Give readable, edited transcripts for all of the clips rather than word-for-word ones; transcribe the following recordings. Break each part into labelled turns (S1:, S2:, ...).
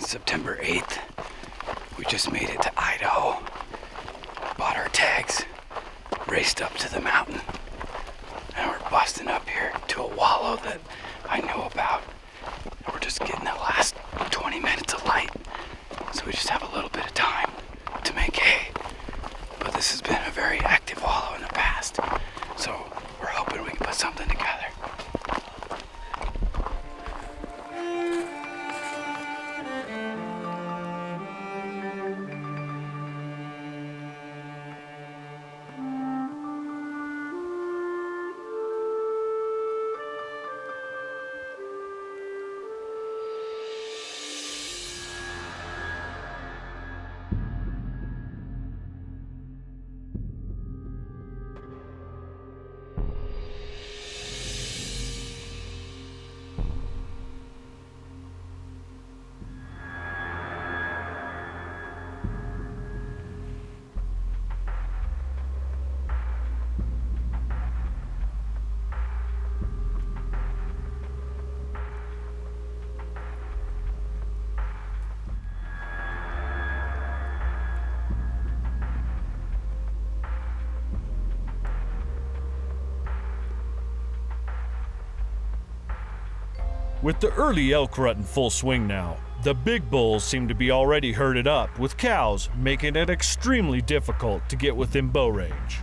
S1: September 8th. We just made it to Idaho. Bought our tags, raced up to the mountain, and we're busting up here to a wallow that I know about. And we're just getting the last 20 minutes of light, so we just have a little bit of time to make hay. But this has been a very active wallow in the past, so we're hoping we can put something together.
S2: With the early elk rut in full swing now, the big bulls seem to be already herded up, with cows making it extremely difficult to get within bow range.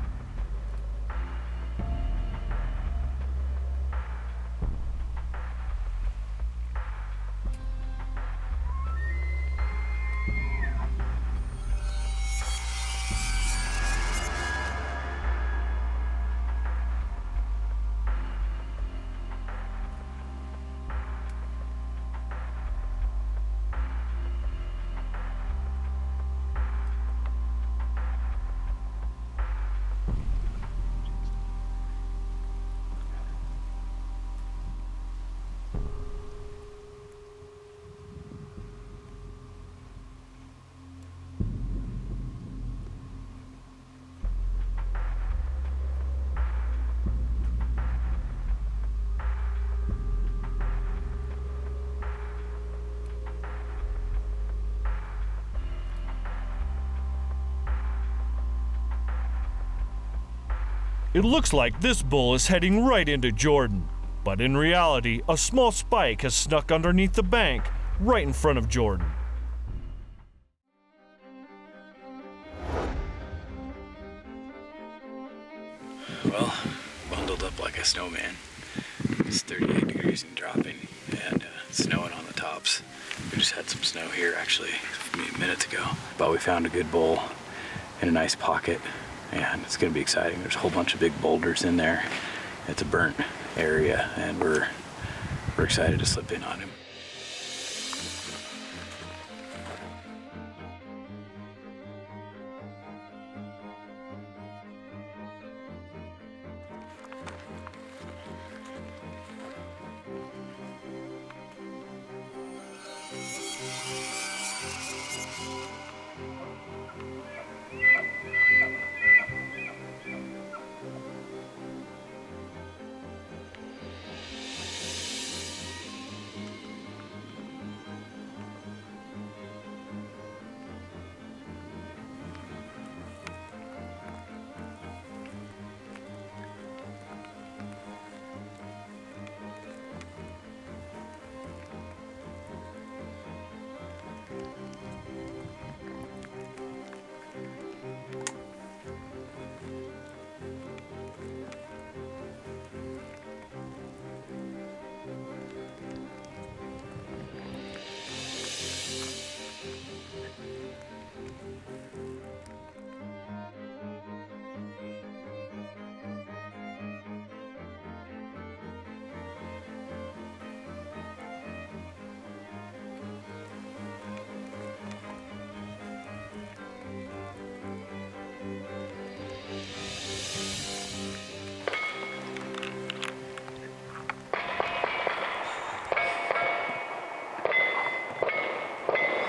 S2: It looks like this bull is heading right into Jordan, but in reality, a small spike has snuck underneath the bank right in front of Jordan.
S1: Well, bundled up like a snowman. It's 38 degrees and dropping, and snowing on the tops. We just had some snow here actually minutes ago, but we found a good bull in a nice pocket, and it's going to be exciting. There's a whole bunch of big boulders in there. It's a burnt area, and we're excited to slip in on him.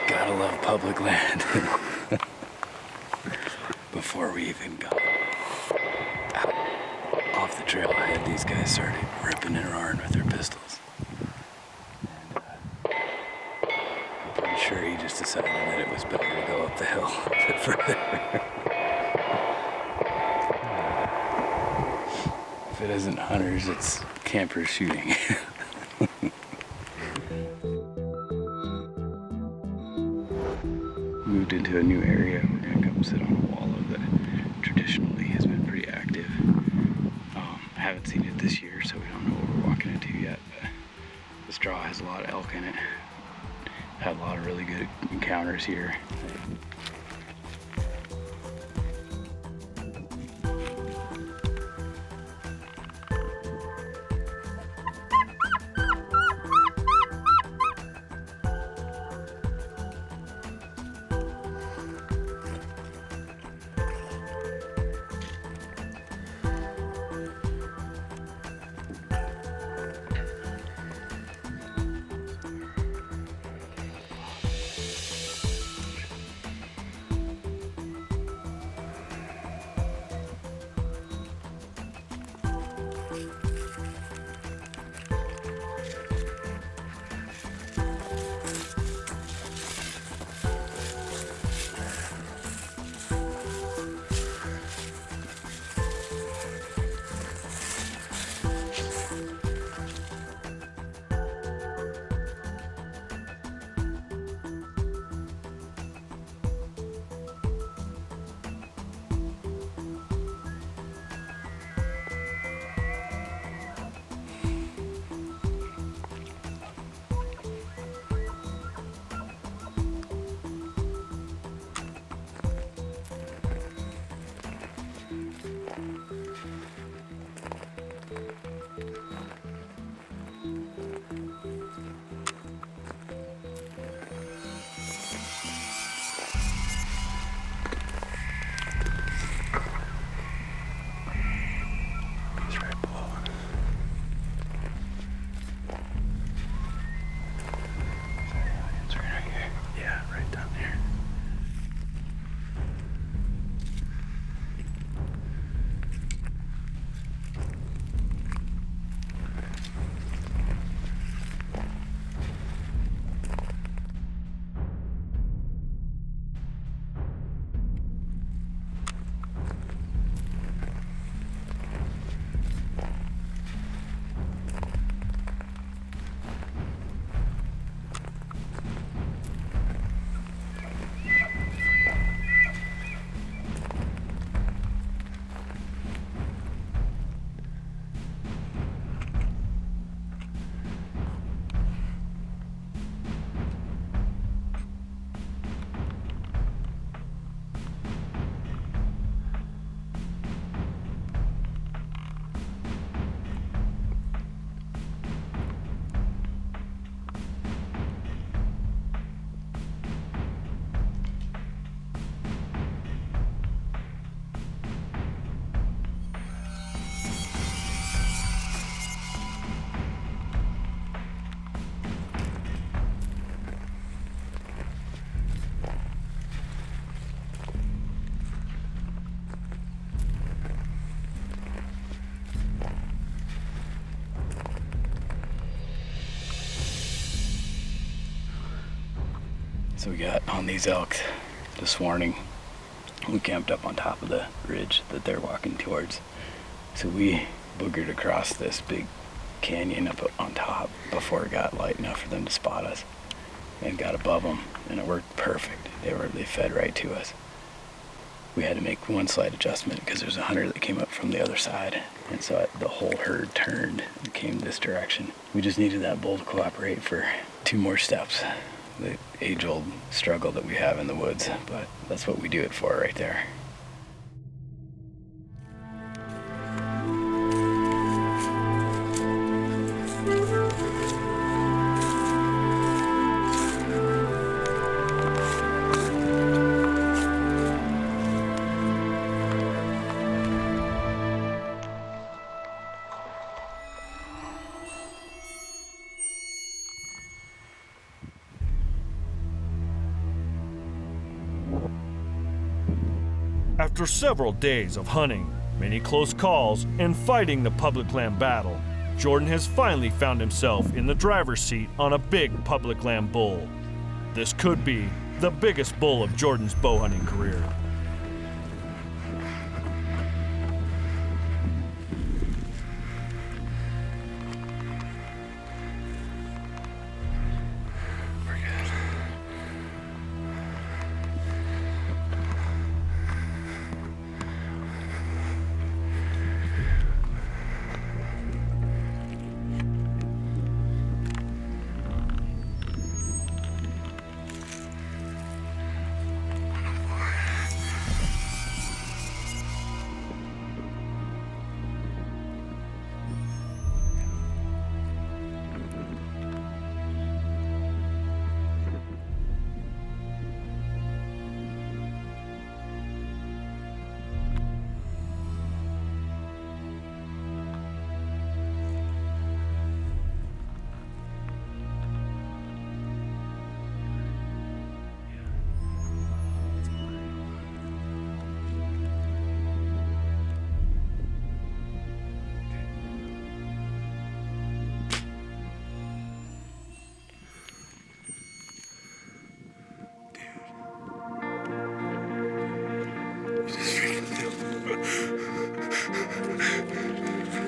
S1: Gotta love public land. Before we even got out off the trailhead, these guys started ripping and roaring with their pistols. And I'm pretty sure decided that it was better to go up the hill a bit further. If it isn't hunters, it's campers shooting. Moved into a new area. We're gonna come sit on a wallow that traditionally has been pretty active. Haven't seen it this year, so we don't know what we're walking into yet, but the straw has a lot of elk in it. Had a lot of really good encounters here. So we got on these elk this morning. We camped up on top of the ridge that they're walking towards. So we boogered across this big canyon up on top before it got light enough for them to spot us, and got above them, and it worked perfect. They fed right to us. We had to make one slight adjustment because there's a hunter that came up from the other side, and so the whole herd turned and came this direction. We just needed that bull to cooperate for 2 more steps. The age-old struggle that we have in the woods, but that's what we do it for right there.
S2: After several days of hunting, many close calls, and fighting the public land battle, Jordan has finally found himself in the driver's seat on a big public land bull. This could be the biggest bull of Jordan's bow hunting career.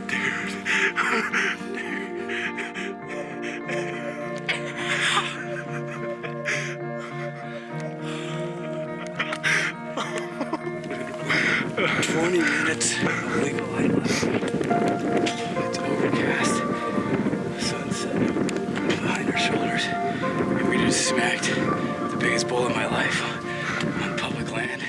S1: Dude. 20 minutes of legal light left. It's overcast. The sun's setting behind our shoulders. And we just smacked the biggest bull of my life on public land.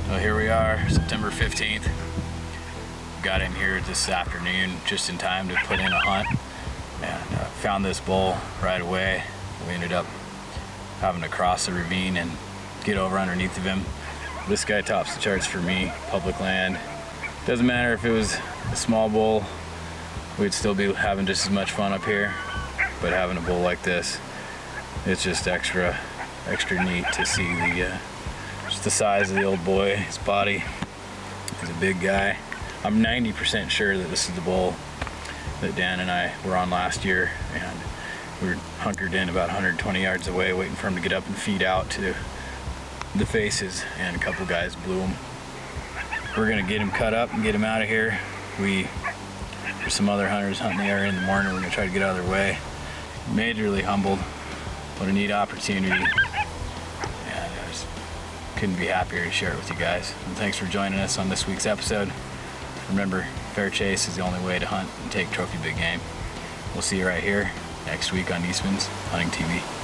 S3: Well, here we are, September 15th. Got in here this afternoon just in time to put in a hunt and found this bull right away. We ended up having to cross the ravine and get over underneath of him. This guy tops the charts for me, public land. Doesn't matter if it was a small bull, we'd still be having just as much fun up here, but having a bull like this, it's just extra neat to see just the size of the old boy, his body. He's a big guy. I'm 90% sure that this is the bull that Dan and I were on last year, and we were hunkered in about 120 yards away waiting for him to get up and feed out to the faces, and a couple guys blew him. We're gonna get him cut up and get him out of here. There's some other hunters hunting the area in the morning. We're gonna try to get out of their way. Majorly humbled. What a neat opportunity. And I just couldn't be happier to share it with you guys. And thanks for joining us on this week's episode. Remember, fair chase is the only way to hunt and take trophy big game. We'll see you right here next week on Eastmans Hunting TV.